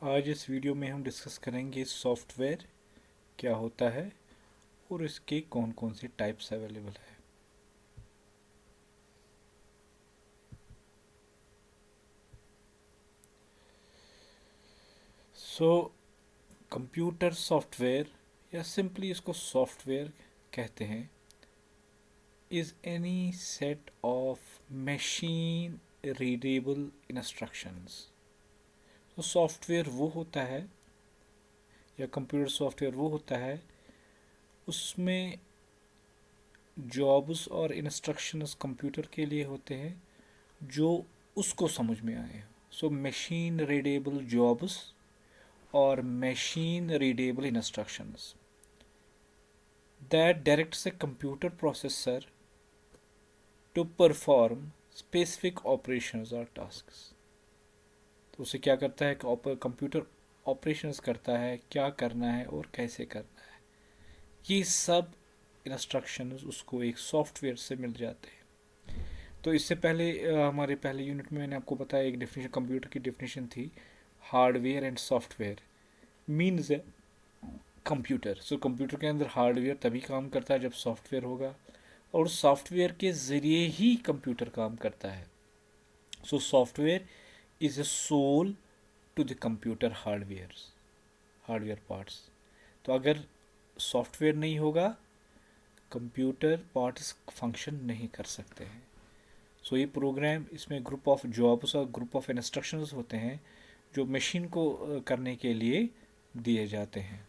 आज इस वीडियो में हम डिस्कस करेंगे सॉफ्टवेयर क्या होता है और इसके कौन कौन से टाइप्स अवेलेबल है। सो कंप्यूटर सॉफ्टवेयर या सिंपली इसको सॉफ्टवेयर कहते हैं is any set of machine readable instructions. तो सॉफ्टवेयर वो होता है या कंप्यूटर सॉफ्टवेयर वो होता है उसमें जॉब्स और इंस्ट्रक्शंस कंप्यूटर के लिए होते हैं जो उसको समझ में आए। सो मशीन रीडेबल जॉब्स और machine readable instructions that directs a computer processor to perform specific operations or tasks। तो उसे क्या करता है कि कंप्यूटर ऑपरेशंस करता है, क्या करना है और कैसे करना है, ये सब इंस्ट्रक्शंस उसको एक सॉफ्टवेयर से मिल जाते हैं। तो इससे पहले हमारे पहले यूनिट में मैंने आपको बताया एक डेफिनेशन, कंप्यूटर की डेफिनेशन थी hardware and software means computer. So computer के अंदर हार्डवेयर तभी काम करता है जब सॉफ्टवेयर होगा और सॉफ्टवेयर के ज़रिए ही कंप्यूटर काम करता है। So software is a soul to the computer hardware parts. तो अगर सॉफ्टवेयर नहीं होगा कंप्यूटर पार्ट्स फंक्शन नहीं कर सकते हैं। सो ये प्रोग्राम इसमें ग्रुप ऑफ जॉब्स और ग्रुप ऑफ इंस्ट्रक्शंस होते हैं जो मशीन को करने के लिए दिए जाते हैं।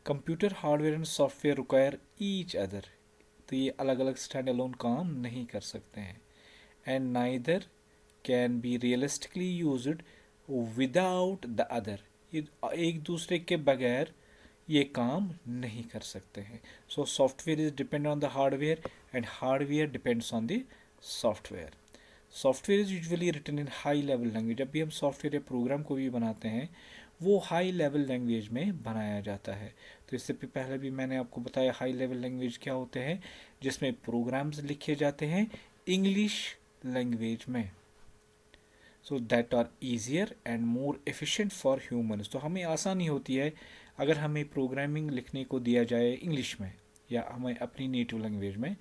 Computer hardware and software require each other. तो ये अलग अलग स्टैंड अलोन काम नहीं कर सकते हैं। And neither can be realistically used without the other. ये एक दूसरे के बगैर ये काम नहीं कर सकते हैं। So software is depend on the hardware and hardware depends on the software. Software is usually written in high level language. जब भी हम सॉफ्टवेयर या प्रोग्राम को भी बनाते हैं वो हाई लेवल लैंग्वेज में बनाया जाता है। तो इससे पहले भी मैंने आपको बताया हाई लेवल लैंग्वेज क्या होते हैं, जिसमें प्रोग्राम्स लिखे जाते हैं इंग्लिश लैंग्वेज में। So that are easier and more efficient for humans. तो हमें आसानी होती है अगर हमें प्रोग्रामिंग लिखने को दिया जाए इंग्लिश में या हमें अपनी नेटिव लैंग्वेज में,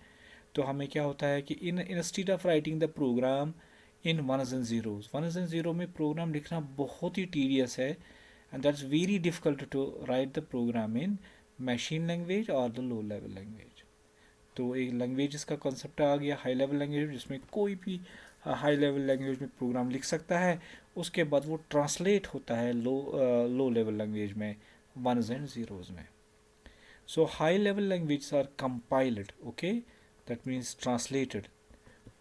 तो हमें क्या होता है कि instead of writing the program in ones and zero में प्रोग्राम लिखना बहुत ही टीडियस है and that's very difficult to write the program in machine language or the low level language। तो एक लैंग्वेज का कॉन्सेप्ट आ गया हाई लेवल लैंग्वेज जिसमें कोई भी हाई लेवल लैंग्वेज में प्रोग्राम लिख सकता है, उसके बाद वो ट्रांसलेट होता है लो लेवल लैंग्वेज में वनस एंड ज़ीरोज़ में। So high level language are compiled, okay, that means translated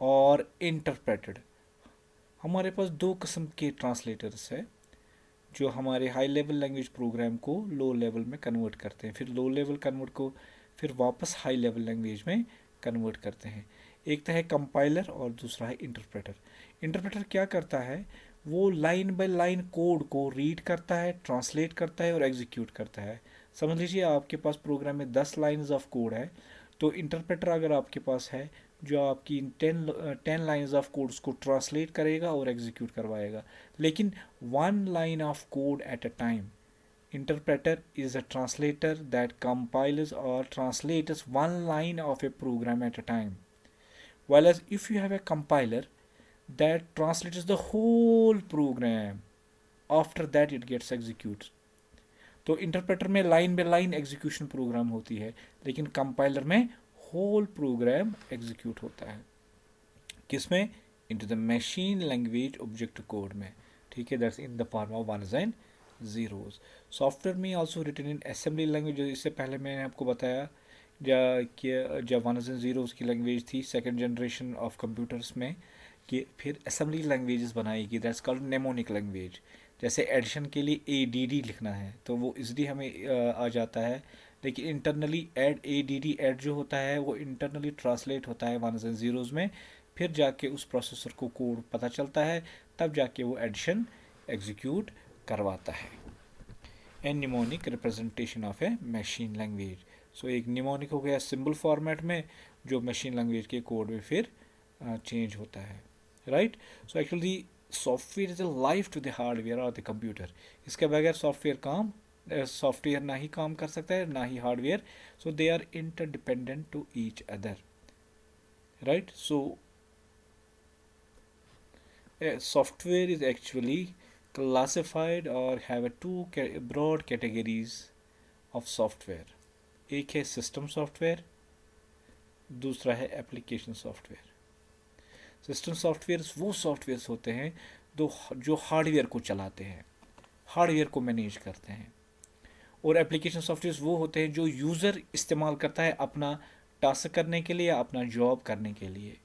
और इंटरप्रेटेड। हमारे पास दो किस्म के ट्रांसलेटर्स है जो हमारे हाई लेवल लैंग्वेज प्रोग्राम को लो लेवल में कन्वर्ट करते हैं, फिर लो लेवल कन्वर्ट को फिर वापस हाई लेवल लैंग्वेज में कन्वर्ट करते हैं। एक तो है कंपाइलर और दूसरा है इंटरप्रेटर। इंटरप्रेटर क्या करता है, वो लाइन बाय लाइन कोड को रीड करता है, ट्रांसलेट करता है और एग्जीक्यूट करता है। समझ लीजिए आपके पास प्रोग्राम में 10 लाइन्स ऑफ कोड है, तो इंटरप्रेटर अगर आपके पास है जो आपकी 10 लाइन्स ऑफ कोड्स को ट्रांसलेट करेगा और एग्जीक्यूट करवाएगा, लेकिन 1 line of code at a time. Interpreter is a translator that compiles or translates 1 line of a program at a time. Whereas if you have a compiler that translates the whole program, after that it gets executed। तो interpreter में line by line execution programme होती है, लेकिन compiler में whole program execute होता है। किसमें? Into the machine language object code में, ठीक है, that's in the form of ones and zeros. Software में also written in assembly language. इससे पहले मैंने आपको बताया कि जब वनस एंड ज़ीरोज़ की लैंग्वेज थी सेकेंड जनरेशन ऑफ कंप्यूटर्स में, कि फिर असेंबली लैंग्वेजेस बनाई गई, दैट्स कॉल्ड नेमोनिक लैंग्वेज। जैसे एडिशन के लिए ADD लिखना है तो वो इजली हमें आ जाता है, लेकिन इंटरनली ADD ऐड जो होता है वो इंटरनली ट्रांसलेट होता है वनस एंड ज़ीरोज़ में, फिर जाके उस प्रोसेसर को कोड पता चलता है, तब जाके वो एडिशन एग्जीक्यूट करवाता है। A mnemonic representation of a machine language. So एक निमोनिक हो गया सिंबल फॉर्मेट में जो मशीन लैंग्वेज के कोड में फिर चेंज होता है, right. So actually software is a life to the hardware और द कंप्यूटर। इसके बगैर सॉफ्टवेयर ना ही काम कर सकता है ना ही hardware. So they are interdependent to each other, right. So software is actually classified or have a broad categories of software। एक है सिस्टम सॉफ्टवेयर, दूसरा है एप्लीकेशन सॉफ्टवेयर। सिस्टम सॉफ्टवेयर वो सॉफ्टवेयर्स होते हैं जो हार्डवेयर को चलाते हैं, हार्डवेयर को मैनेज करते हैं। और एप्लीकेशन सॉफ्टवेयर वो होते हैं जो यूज़र इस्तेमाल करता है अपना टास्क करने के लिए या अपना जॉब करने के लिए।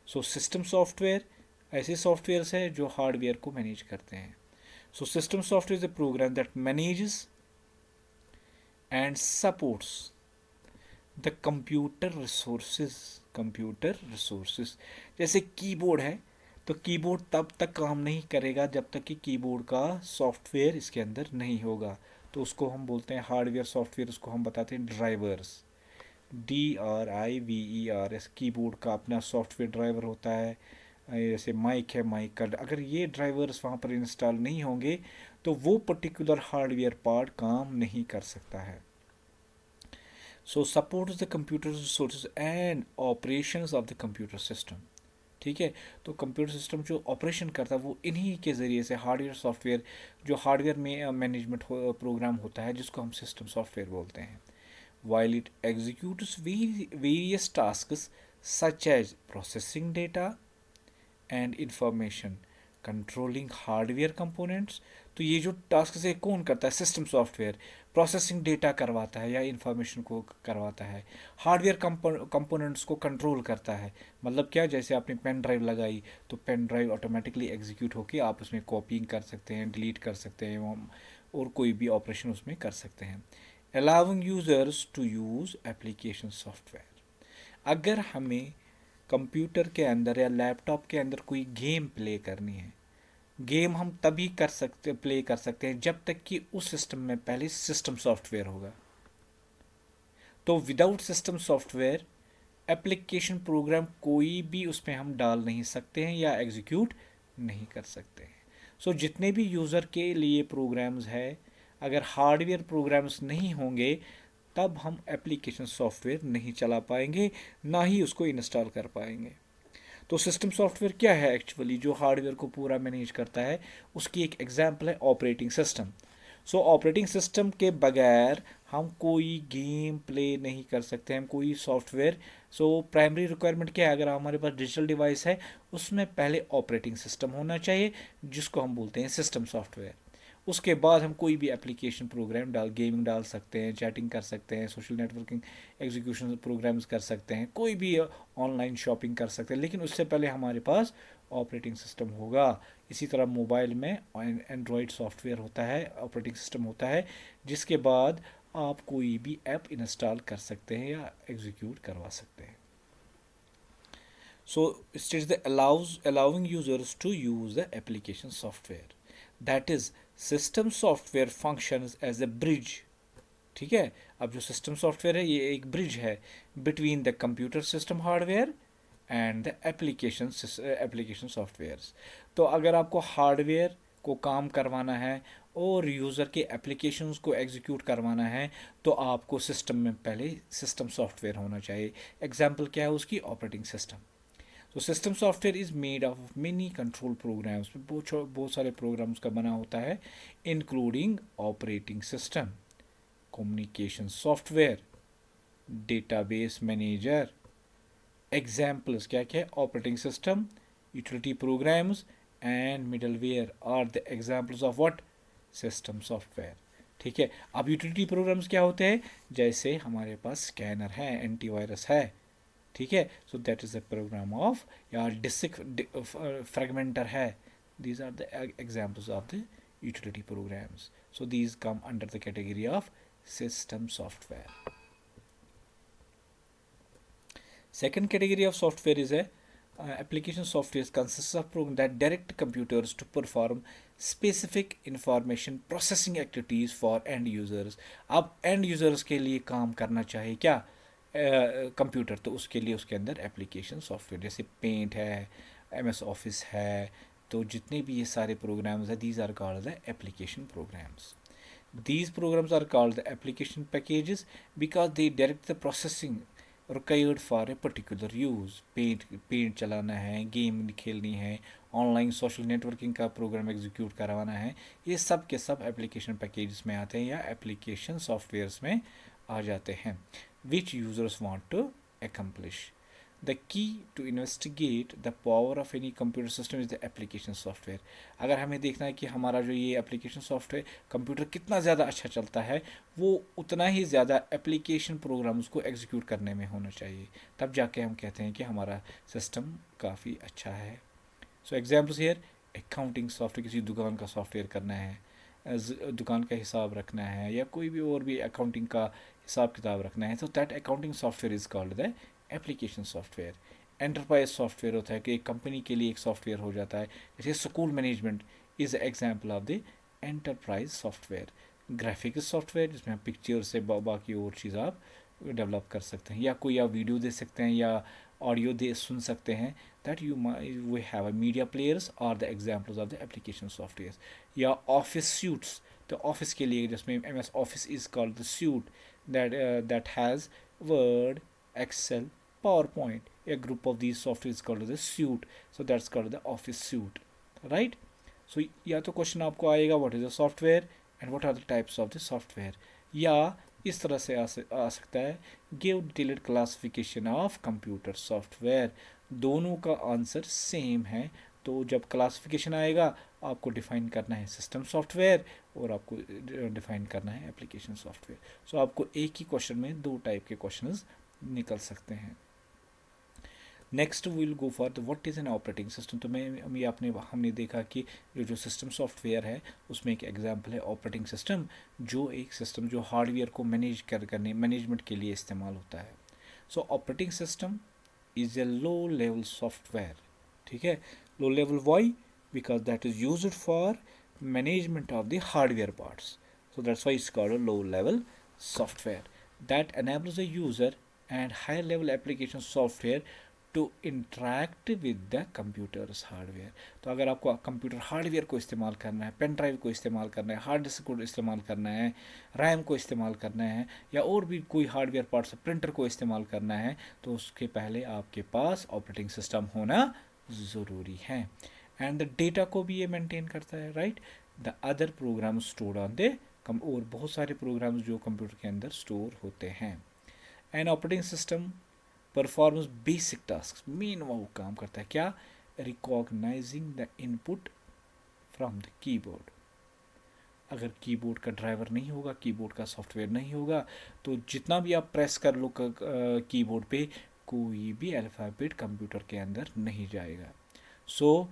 सो सिस्टम सॉफ्टवेयर ऐसे सॉफ्टवेयर्स है जो हार्डवेयर को मैनेज करते हैं। So system software is a program that manages and supports the computer resources. जैसे कीबोर्ड है, तो कीबोर्ड तब तक काम नहीं करेगा जब तक कि कीबोर्ड का सॉफ्टवेयर इसके अंदर नहीं होगा। तो उसको हम बोलते हैं हार्डवेयर सॉफ्टवेयर, उसको हम बताते हैं ड्राइवर्स। DRIVERS। कीबोर्ड का अपना सॉफ्टवेयर ड्राइवर होता है। जैसे माइक है, माइक का अगर ये ड्राइवर्स वहाँ पर इंस्टॉल नहीं होंगे तो वो पर्टिकुलर हार्डवेयर पार्ट काम नहीं कर सकता है। So supports the computer resources and operations of the computer system. ठीक है, तो कंप्यूटर सिस्टम जो ऑपरेशन करता है वो इन्हीं के ज़रिए से हार्डवेयर सॉफ्टवेयर, जो हार्डवेयर में मैनेजमेंट प्रोग्राम होता है जिसको हम सिस्टम सॉफ्टवेयर बोलते हैं। while it executes various tasks such as processing data and information, controlling hardware components। तो ये जो टास्क है कौन करता है? System software. प्रोसेसिंग डेटा करवाता है या इंफॉर्मेशन को करवाता है, हार्डवेयर कंपोनेंट्स को कंट्रोल करता है। मतलब क्या, जैसे आपने पेन ड्राइव लगाई तो पेन ड्राइव ऑटोमेटिकली एग्जीक्यूट होकर आप उसमें कॉपिंग कर सकते हैं, डिलीट कर सकते हैं और कोई भी ऑपरेशन उसमें कर सकते हैं। allowing users to use application software। अगर हमें कंप्यूटर के अंदर या लैपटॉप के अंदर कोई गेम प्ले करनी है, गेम हम तभी प्ले कर सकते हैं जब तक कि उस सिस्टम में पहले सिस्टम सॉफ्टवेयर होगा। तो without system software application program कोई भी उसमें हम डाल नहीं सकते हैं या एग्जीक्यूट नहीं कर सकते हैं। सो जितने भी यूज़र के लिए प्रोग्राम्स है, अगर हार्डवेयर प्रोग्राम्स नहीं होंगे तब हम एप्लीकेशन सॉफ्टवेयर नहीं चला पाएंगे, ना ही उसको इंस्टॉल कर पाएंगे। तो सिस्टम सॉफ्टवेयर क्या है एक्चुअली, जो हार्डवेयर को पूरा मैनेज करता है, उसकी एक एग्जांपल है operating system. So operating system के बगैर हम कोई गेम प्ले नहीं कर सकते, हम कोई सॉफ्टवेयर। सो प्राइमरी रिक्वायरमेंट क्या है, अगर हमारे पास डिजिटल डिवाइस है उसमें पहले ऑपरेटिंग सिस्टम होना चाहिए जिसको हम बोलते हैं सिस्टम सॉफ्टवेयर। उसके बाद हम कोई भी एप्लीकेशन प्रोग्राम गेमिंग डाल सकते हैं, चैटिंग कर सकते हैं, सोशल नेटवर्किंग एग्जीक्यूशन प्रोग्राम्स कर सकते हैं, कोई भी ऑनलाइन शॉपिंग कर सकते हैं, लेकिन उससे पहले हमारे पास ऑपरेटिंग सिस्टम होगा। इसी तरह मोबाइल में एंड्रॉयड सॉफ्टवेयर होता है, ऑपरेटिंग सिस्टम होता है, जिसके बाद आप कोई भी ऐप इंस्टॉल कर सकते हैं या एग्जीक्यूट करवा सकते हैं। So it is the allowing users to use the application software, that is system software functions as a bridge. ठीक है, अब जो सिस्टम सॉफ्टवेयर है ये एक ब्रिज है between the computer system hardware and the application softwares. तो अगर आपको हार्डवेयर को काम करवाना है और यूज़र के एप्लीकेशंस को एग्जीक्यूट करवाना है तो आपको सिस्टम में पहले सिस्टम सॉफ्टवेयर होना चाहिए। एग्जाम्पल क्या है उसकी? Operating system. तो system software is made of many control programs, बहुत सारे प्रोग्राम्स का बना होता है, including operating system, communication software, database manager. Examples क्या क्या है? Operating system, utility programs and middleware are the examples of what? System software. ठीक है, अब यूटिलिटी प्रोग्राम्स क्या होते हैं? जैसे हमारे पास स्कैनर है, एंटीवायरस है, ठीक है, so that is the program of, या डिस्क फ्रेगमेंटर है। These are the examples of the utility programs. So these come under the category of system software. Second category of software is a application software consists of programs that direct computers to perform specific information processing activities for end users। अब end users के लिए काम करना चाहिए क्या? Computer, तो उसके लिए उसके अंदर एप्लीकेशन सॉफ्टवेयर जैसे पेंट है, MS ऑफिस है, तो जितने भी ये सारे प्रोग्राम्स हैं, these are called the application programs. These programs are called the application packages because they direct the processing required for a particular use. Paint चलाना है, गेम खेलनी है, ऑनलाइन सोशल नेटवर्किंग का प्रोग्राम एग्जीक्यूट करवाना है, ये सब के सब एप्लीकेशन पैकेजेस में आते हैं या एप्लीकेशन सॉफ्टवेयर्स में आ जाते हैं. Which users want to accomplish. The key to investigate the power of any computer system is the application software. अगर हमें देखना है कि हमारा जो ये एप्लीकेशन सॉफ्टवेयर कंप्यूटर कितना ज़्यादा अच्छा चलता है, वो उतना ही ज़्यादा एप्लीकेशन प्रोग्राम्स को एग्जीक्यूट करने में होना चाहिए, तब जाके हम कहते हैं कि हमारा सिस्टम काफ़ी अच्छा है. सो एग्जाम्पल्स हियर, अकाउंटिंग सॉफ्टवेयर, किसी दुकान का सॉफ्टवेयर करना है, दुकान का हिसाब रखना है या कोई भी और भी अकाउंटिंग का हिसाब किताब रखना है, तो that accounting software is called the application software. Enterprise software होता है कि एक कंपनी के लिए एक सॉफ्टवेयर हो जाता है, जैसे school management is example of the enterprise software. Graphics software, जिसमें आप पिक्चर से बाकी और चीज़ आप डेवलप कर सकते हैं, या कोई आप वीडियो दे सकते हैं या ऑडियो दे सुन सकते हैं, that you we have a media players are the examples of the application software. या ऑफिस सूट्स, तो ऑफिस के लिए जिसमें MS office is called the suite that has Word, Excel, PowerPoint. A group of these software is called the suite. So that's called the Office suite, right? So या तो question आपको आएगा what is the software and what are the types of the software, या इस तरह से आ सकता है give detailed classification of computer software. दोनों का आंसर सेम है. तो जब क्लासिफिकेशन आएगा आपको डिफ़ाइन करना है सिस्टम सॉफ्टवेयर और आपको डिफ़ाइन करना है एप्लीकेशन सॉफ्टवेयर. सो आपको एक ही क्वेश्चन में दो टाइप के क्वेश्चंस निकल सकते हैं. Next will go for the what is an operating system. तो मैं ये हमने देखा कि जो सिस्टम सॉफ्टवेयर है उसमें एक एग्जांपल है ऑपरेटिंग सिस्टम, जो एक सिस्टम जो हार्डवेयर को करने मैनेजमेंट के लिए इस्तेमाल होता है. सो operating system is a low level software. ठीक है, low level, why? Because that is used for management of the hardware parts. So that's why it's called a low level software that enables the user and higher level application software to interact with the computer's hardware. तो अगर आपको computer hardware को इस्तेमाल करना है, pen drive को इस्तेमाल करना है, हार्ड डिस्क को इस्तेमाल करना है, रैम को इस्तेमाल करना है, या और भी कोई हार्डवेयर पार्ट्स प्रिंटर को इस्तेमाल करना है, तो उसके पहले आपके पास ऑपरेटिंग सिस्टम होना ज़रूरी है. एंड द डेटा को भी ये मेंटेन करता है, right. The other program stored on the और बहुत सारे प्रोग्राम्स जो कंप्यूटर के अंदर स्टोर होते हैं. And operating system performs basic task. Main वो काम करता है क्या? Recognising the input from the keyboard. अगर कीबोर्ड का ड्राइवर नहीं होगा, कीबोर्ड का सॉफ्टवेयर नहीं होगा, तो जितना भी आप प्रेस कर लो कीबोर्ड पे, कोई भी अल्फ़ाबेट कंप्यूटर के अंदर नहीं जाएगा. सो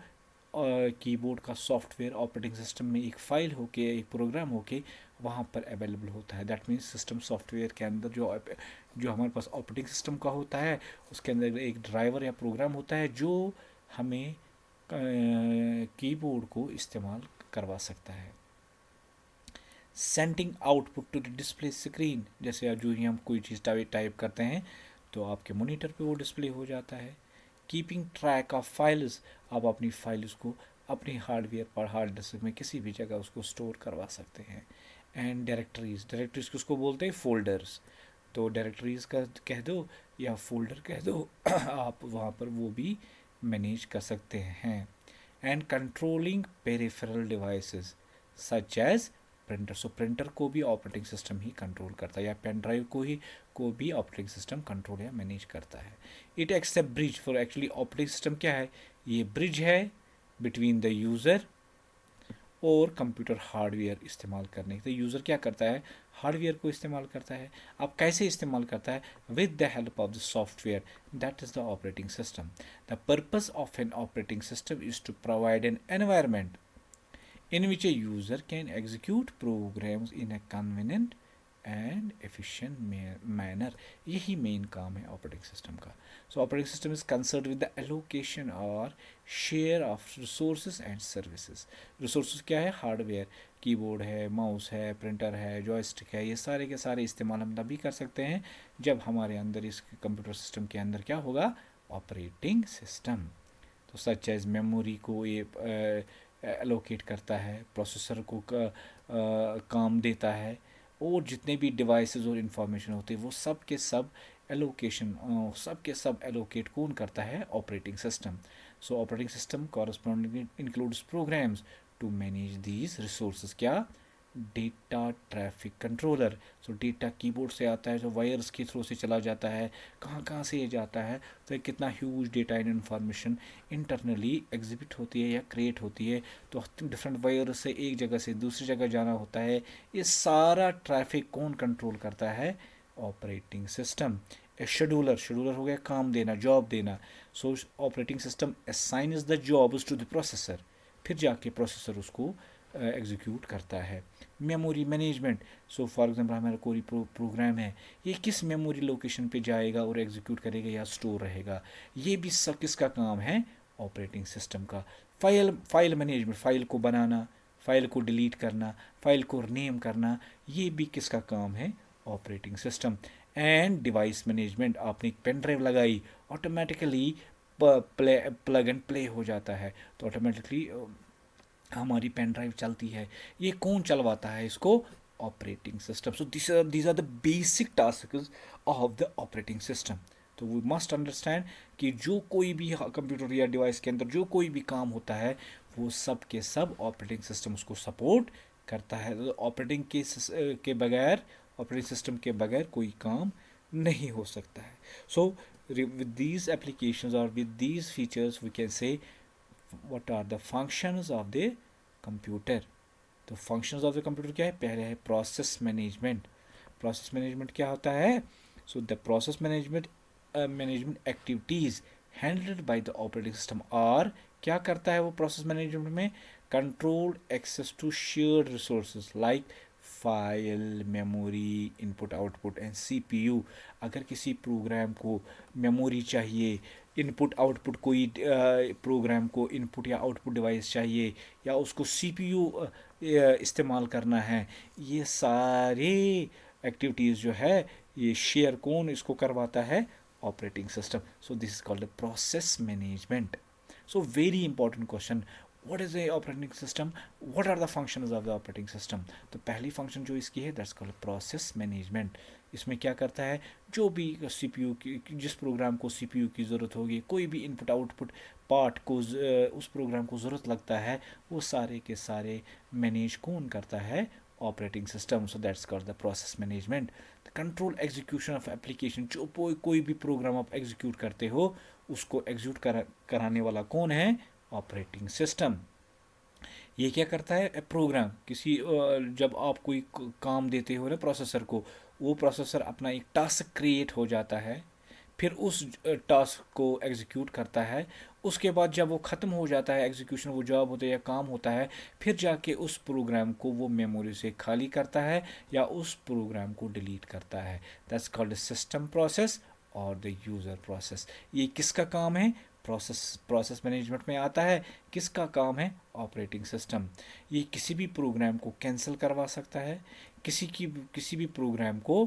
कीबोर्ड का सॉफ्टवेयर ऑपरेटिंग सिस्टम में एक फ़ाइल होके, एक प्रोग्राम होके वहाँ पर अवेलेबल होता है. दैट मीन्स सिस्टम सॉफ्टवेयर के अंदर जो हमारे पास ऑपरेटिंग सिस्टम का होता है, उसके अंदर एक ड्राइवर या प्रोग्राम होता है जो हमें कीबोर्ड को इस्तेमाल करवा सकता है. Sending output to the display screen, जैसे जो ही हम कोई चीज़ टाइप करते हैं तो आपके मॉनिटर पे वो डिस्प्ले हो जाता है. कीपिंग ट्रैक ऑफ फाइल्स, आप अपनी फाइल्स को अपनी हार्डवेयर पर हार्ड डिस्क में किसी भी जगह उसको स्टोर करवा सकते हैं. एंड डायरेक्टरीज किसको बोलते हैं? फोल्डर्स. तो डायरेक्टरीज का कह दो या फोल्डर कह दो आप वहाँ पर वो भी मैनेज कर सकते हैं. And controlling peripheral devices such as printer. So printer को भी ऑपरेटिंग सिस्टम ही कंट्रोल करता है, या पेन ड्राइव को भी ऑपरेटिंग सिस्टम कंट्रोल या मैनेज करता है. It acts A bridge for, actually operating system क्या है? ये ब्रिज है बिटवीन द यूज़र और कंप्यूटर हार्डवेयर इस्तेमाल करने. तो यूज़र क्या करता है? हार्डवेयर को इस्तेमाल करता है. अब कैसे इस्तेमाल करता है? With the help of the software, that is the operating system. The purpose of an operating system is to provide an environment in which a user can execute programs in a convenient and efficient manner. यही main काम है operating system का. So operating system is concern with the allocation और share of resources and services. Resources क्या है? Hardware, keyboard है, mouse है, printer है, जॉयस्टिक है, ये सारे के सारे इस्तेमाल हम तभी कर सकते हैं जब हमारे अंदर इस कंप्यूटर सिस्टम के अंदर क्या होगा? Operating system. तो सच एज मेमोरी को ये एलोकेट करता है, प्रोसेसर को काम देता है, और जितने भी डिवाइसेस और इंफॉर्मेशन होते हैं वो सब के सब एलोकेशन, सब के सब एलोकेट कौन करता है? Operating system. So operating system corresponding includes programs to manage these resources. क्या? Data traffic controller. So data keyboard से आता है, जो वायर्स के थ्रू से चला जाता है, कहाँ कहाँ से ये जाता है, तो कितना huge data and information internally exhibit होती है या क्रिएट होती है, तो डिफरेंट वायर से एक जगह से दूसरी जगह जाना होता है. ये सारा ट्रैफिक कौन कंट्रोल करता है? Operating system. शेड्यूलर, शेड्यूलर हो गया काम देना, जॉब देना. So operating system assigns the jobs to the processor, फिर जाके प्रोसेसर उसको एग्जीक्यूट करता है. Memory management. So for example हमारा कोई प्रोग्राम है, ये किस मेमोरी लोकेशन पे जाएगा और एग्जीक्यूट करेगा या स्टोर रहेगा, ये भी सब किसका काम है? ऑपरेटिंग सिस्टम का. फाइल मैनेजमेंट, फाइल को बनाना, फाइल को डिलीट करना, फाइल को नेम करना, ये भी किसका काम है? Operating system. And device management, आपने एक पेन ड्राइव लगाई, ऑटोमेटिकली प्लग एंड प्ले हो जाता है, तो ऑटोमेटिकली हमारी पेन ड्राइव चलती है. ये कौन चलवाता है इसको? Operating system. So these are the basic tasks of the operating system. तो वी मस्ट अंडरस्टैंड कि जो कोई भी कंप्यूटर या डिवाइस के अंदर जो कोई भी काम होता है वो सब के सब ऑपरेटिंग सिस्टम उसको सपोर्ट करता है. तो ऑपरेटिंग के बगैर, ऑपरेटिंग सिस्टम के बगैर कोई काम नहीं हो सकता है. सो with these applications or with these features we can say what are the functions of the computer. तो functions of the computer क्या है? पहले है process management. process management क्या होता है? so the process management activities handled by the operating system are, क्या करता है वो process management में? controlled access to shared resources like file, memory, input output and CPU. अगर किसी प्रोग्राम को मेमोरी चाहिए, इनपुट आउटपुट कोई प्रोग्राम को इनपुट या आउटपुट डिवाइस चाहिए, या उसको सीपीयू इस्तेमाल करना है, ये सारे एक्टिविटीज़ जो है ये शेयर कौन इसको करवाता है? Operating system. So this is called process management. So very important question, what is the operating system, what are the functions of the operating system. तो पहली फंक्शन जो इसकी है दैट्स कॉल्ड प्रोसेस मैनेजमेंट. इसमें क्या करता है? जो भी सीपीयू की, जिस प्रोग्राम को सीपीयू की ज़रूरत होगी, कोई भी इनपुट आउटपुट पार्ट को उस प्रोग्राम को ज़रूरत लगता है, वो सारे के सारे मैनेज कौन करता है? Operating system. So that's called the process management. The control execution of application, जो कोई भी प्रोग्राम आप एग्जीक्यूट करते हो उसको एग्जीक्यूट कराने वाला कौन है? Operating system. ये क्या करता है? प्रोग्राम किसी जब आप कोई काम देते हो ना प्रोसेसर को, वो प्रोसेसर अपना एक टास्क क्रिएट हो जाता है, फिर उस टास्क को एग्जीक्यूट करता है. उसके बाद जब वो ख़त्म हो जाता है एग्जीक्यूशन, वो जॉब होता है या काम होता है, फिर जाके उस प्रोग्राम को वो मेमोरी से खाली करता है या उस प्रोग्राम को डिलीट करता है. दैट्स कॉल्ड सिस्टम प्रोसेस और द यूज़र प्रोसेस. ये किसका काम है? प्रोसेस मैनेजमेंट में आता है. किसका काम है? Operating system. ये किसी भी प्रोग्राम को कैंसिल करवा सकता है, किसी भी प्रोग्राम को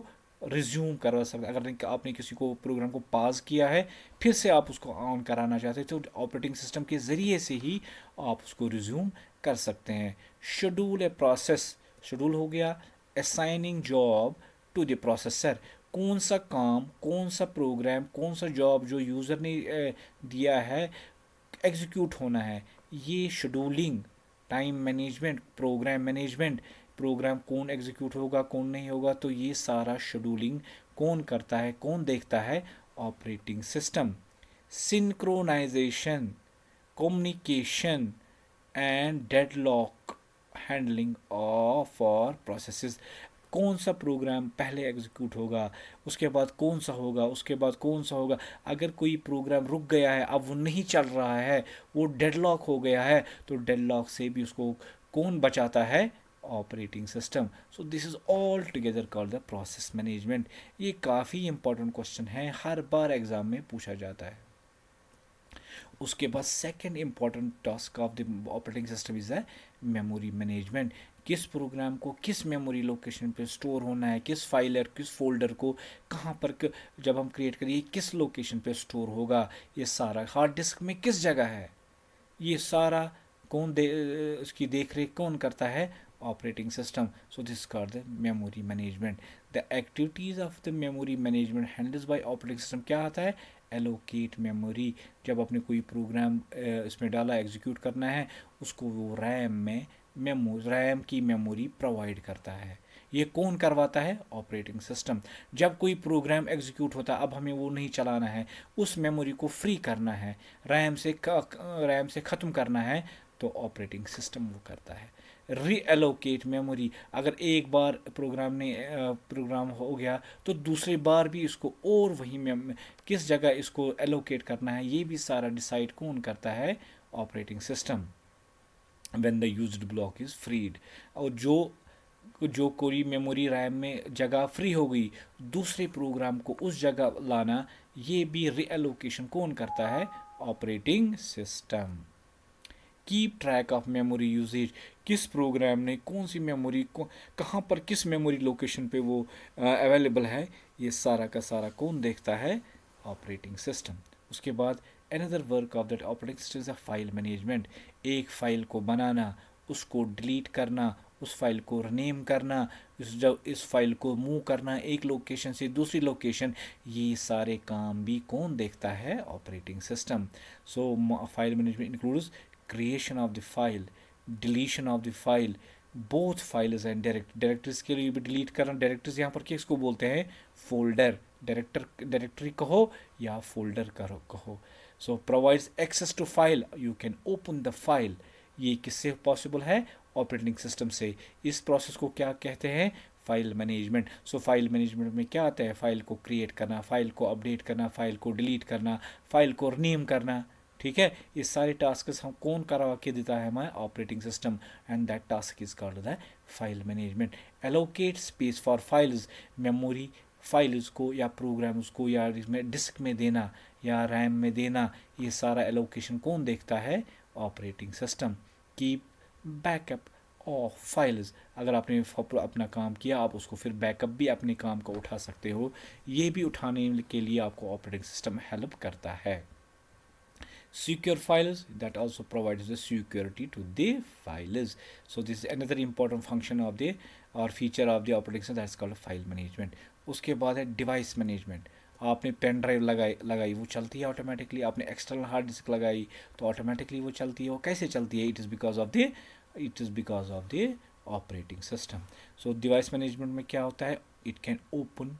रिज्यूम करवा सकता है. अगर आपने किसी को प्रोग्राम को पास किया है, फिर से आप उसको ऑन कराना चाहते हैं, तो ऑपरेटिंग सिस्टम के ज़रिए से ही आप उसको रिज्यूम कर सकते हैं. Schedule a process. शेड्यूल हो गया assigning job to the processor. कौन सा काम, कौन सा प्रोग्राम, कौन सा जॉब जो यूज़र ने दिया है एग्जीक्यूट होना है, ये scheduling. Time management, program management, program कौन एग्जीक्यूट होगा कौन नहीं होगा, तो ये सारा शेड्यूलिंग कौन करता है, कौन देखता है? Operating system. Synchronization, communication and deadlock handling for processes. कौन सा प्रोग्राम पहले एग्जीक्यूट होगा, उसके बाद कौन सा होगा, उसके बाद कौन सा होगा. अगर कोई प्रोग्राम रुक गया है, अब वो नहीं चल रहा है, वो डेडलॉक हो गया है, तो डेडलॉक से भी उसको कौन बचाता है? Operating system. So this is all together called the process management. ये काफ़ी इंपॉर्टेंट क्वेश्चन है, हर बार एग्ज़ाम में पूछा जाता है. उसके बाद second important task of the operating system is the memory management. किस प्रोग्राम को किस मेमोरी लोकेशन पे स्टोर होना है, किस फाइल और किस फोल्डर को कहाँ पर जब हम क्रिएट करिए किस लोकेशन पे स्टोर होगा, ये सारा हार्ड डिस्क में किस जगह है, ये सारा कौन दे उसकी देख रेख कौन करता है? Operating system. So this called the memory management. The activities of the memory management handles bye operating system. क्या आता है? Allocate memory. जब आपने कोई प्रोग्राम इसमें डाला, एग्जीक्यूट करना है, उसको वो रैम की मेमोरी प्रोवाइड करता है. ये कौन करवाता है? Operating system. जब कोई प्रोग्राम एग्जीक्यूट होता है, अब हमें वो नहीं चलाना है, उस मेमोरी को फ्री करना है, रैम से ख़त्म करना है, तो ऑपरेटिंग सिस्टम वो करता है. Reallocate memory. अगर एक बार प्रोग्राम हो गया, तो दूसरी बार भी इसको और वही किस जगह इसको एलोकेट करना है, ये भी सारा डिसाइड कौन करता है? Operating system. When the used block is freed. और जो कोई मेमोरी रैम में जगह फ्री हो गई, दूसरे प्रोग्राम को उस जगह लाना, ये भी रीएलोकेशन कौन करता है? Operating system. Keep track of memory usage. किस प्रोग्राम ने कौन सी मेमोरी को कहाँ पर किस मेमोरी लोकेशन पे वो अवेलेबल है, ये सारा का सारा कौन देखता है? Operating system. उसके बाद another work of that operating system is a file management. एक फाइल को बनाना, उसको डिलीट करना, उस फाइल को रीनेम करना, जब इस फाइल को मूव करना एक लोकेशन से दूसरी लोकेशन, ये सारे काम भी कौन देखता है? Operating system. So file management includes creation of the file, deletion of the file, both files and directories के लिए भी डिलीट करना. डायरेक्टरीज यहाँ पर किसको बोलते हैं? फोल्डर. डायरेक्टरी कहो या फोल्डर कहो. So provides access to file, you can open the file. ये किससे पॉसिबल है? ऑपरेटिंग सिस्टम से. इस प्रोसेस को क्या कहते हैं? File management. So file management में क्या आता है? फाइल को क्रिएट करना, फाइल को अपडेट करना, फाइल को डिलीट करना, फाइल को रीनेम करना. ठीक है, ये सारे टास्क हम कौन करवा के देता है? हमारा operating system. And that task is called the file management. Allocate space for files. Memory files को या प्रोग्राम्स को या इसमें डिस्क में देना या रैम में देना, ये सारा एलोकेशन कौन देखता है? Operating system. Keep backup of files. अगर आपने अपना काम किया, आप उसको फिर बैकअप भी अपने काम को उठा सकते हो. ये भी उठाने के लिए आपको ऑपरेटिंग सिस्टम हेल्प करता है. Secure files, that also provides the security to the files. So this is another important function of the or feature of the operating system, that's called file management. उसके बाद है device management. आपने pen drive लगाई वो चलती है automatically. आपने external hard disk लगाई तो ऑटोमेटिकली वो चलती है. वो कैसे चलती है? It is because of the operating system. So device management में क्या होता है? It can open,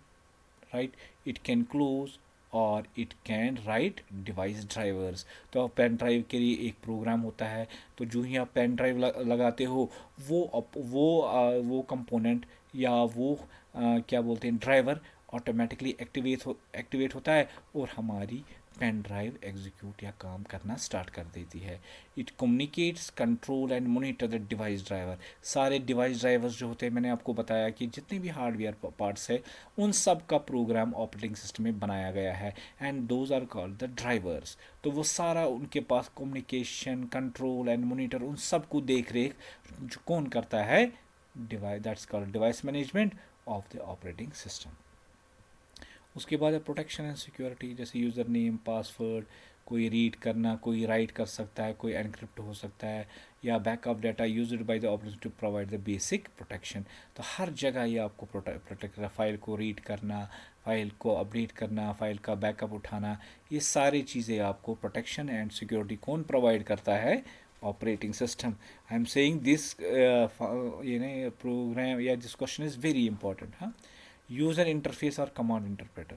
right, it can close और it can write device drivers. तो पेन ड्राइव के लिए एक प्रोग्राम होता है, तो जो ही आप पेन ड्राइव लगाते हो, वो कंपोनेंट या वो क्या बोलते हैं, ड्राइवर ऑटोमेटिकली एक्टिवेट होता है और हमारी पेन ड्राइव एग्जीक्यूट या काम करना स्टार्ट कर देती है. It communicates, control and monitor the device driver. सारे डिवाइस ड्राइवर्स जो होते हैं, मैंने आपको बताया कि जितने भी हार्डवेयर पार्ट्स है, उन सब का प्रोग्राम ऑपरेटिंग सिस्टम में बनाया गया है. And those are called the drivers. तो वो सारा उनके पास कम्युनिकेशन, कंट्रोल एंड मोनिटर, उन सब को देख रेख जो कौन करता है? Device. That's called device management of the operating system. उसके बाद है प्रोटेक्शन एंड सिक्योरिटी. जैसे यूज़र नेम, पासवर्ड, कोई रीड करना, कोई राइट कर सकता है, कोई एनक्रिप्ट हो सकता है, या backup data used by the operator to provide the basic protection. तो हर जगह ये आपको प्रोटेक्ट, फाइल को रीड करना, फाइल को अपडेट करना, फाइल का बैकअप उठाना, ये सारी चीज़ें आपको प्रोटेक्शन एंड सिक्योरिटी कौन प्रोवाइड करता है? Operating system. I am saying this program या this question is very important. हाँ, यूज़र इंटरफेस और कमांड इंटरप्रेटर.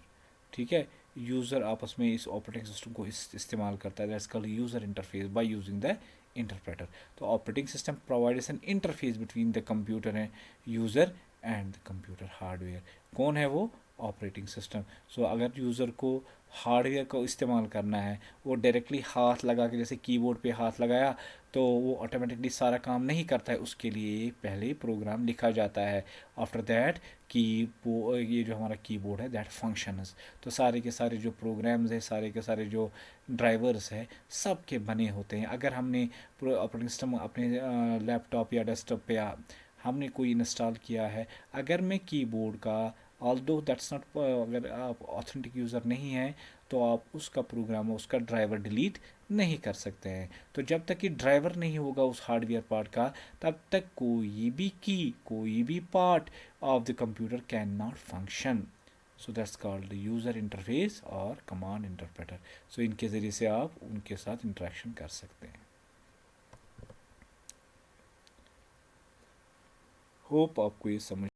ठीक है, यूज़र आपस में इस ऑपरेटिंग सिस्टम को इस्तेमाल करता है. That's called user interface by using the interpreter. तो operating system provides an interface between the computer and user and the computer hardware. कौन है वो? Operating system. सो अगर यूज़र को हार्डवेयर को इस्तेमाल करना है, वो डायरेक्टली हाथ लगा के, जैसे कीबोर्ड पे हाथ लगाया, तो वो ऑटोमेटिकली सारा काम नहीं करता है. उसके लिए पहले प्रोग्राम लिखा जाता है. आफ्टर दैट ये जो हमारा कीबोर्ड है, दैट फंक्शंस. तो सारे के सारे जो प्रोग्राम्स है, सारे के सारे जो ड्राइवर्स है, सब के बने होते हैं. अगर हमने ऑपरेटिंग सिस्टम अपने लैपटॉप या डेस्कटॉप पे हमने कोई इंस्टॉल किया है, अगर मैं कीबोर्ड का, ऑल्दो दैट्स नॉट, अगर आप ऑथेंटिक यूज़र नहीं है तो आप उसका प्रोग्राम, उसका ड्राइवर डिलीट नहीं कर सकते हैं। तो जब तक कि ड्राइवर नहीं होगा उस हार्डवेयर पार्ट का, तब तक कोई भी की, कोई भी part of the computer can not function. So that's called user interface और कमांड इंटरप्रेटर। सो इनके ज़रिए से आप उनके साथ इंटरेक्शन कर सकते हैं। होप आपको ये समझ